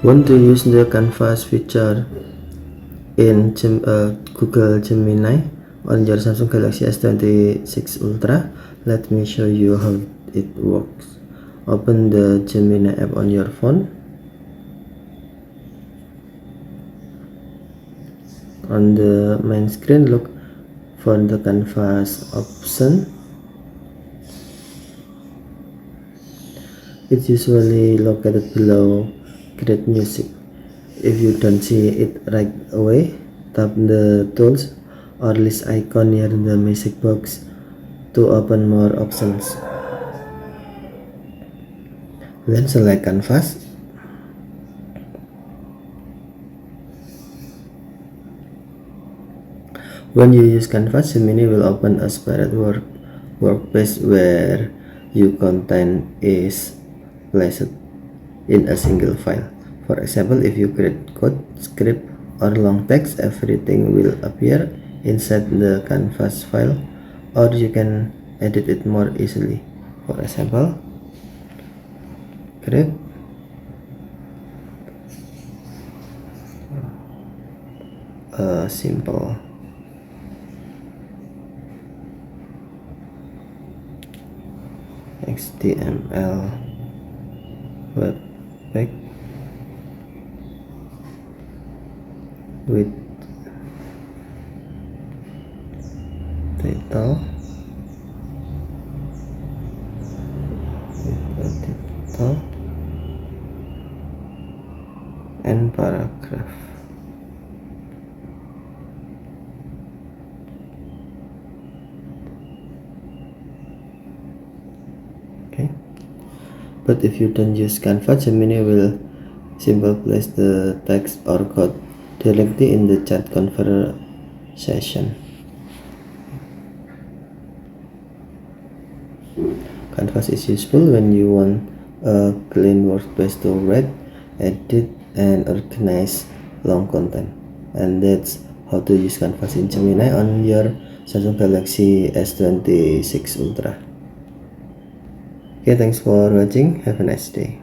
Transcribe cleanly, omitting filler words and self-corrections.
Want to use the canvas feature in Google Gemini on your Samsung Galaxy S26 Ultra? Let me show you how it works. Open the Gemini app on your phone. On the main screen, look for the canvas option. It's usually located below Create Music. If you don't see it right away, tap the tools or list icon near the music box to open more options. Then select canvas. When you use canvas, Gemini will open a separate workspace where your content is placed in a single file. For example, if you create code, script, or long text, everything will appear inside the canvas file, or you can edit it more easily. For example, create a simple HTML web page with title, and paragraph. Okay, but if you don't use Canvas, Gemini will simply place the text or code directly in the chat conversation. Canvas is useful when you want a clean workspace to write, edit, and organize long content. And that's how to use Canvas in Gemini on your Samsung Galaxy S26 Ultra. Okay, thanks for watching. Have a nice day.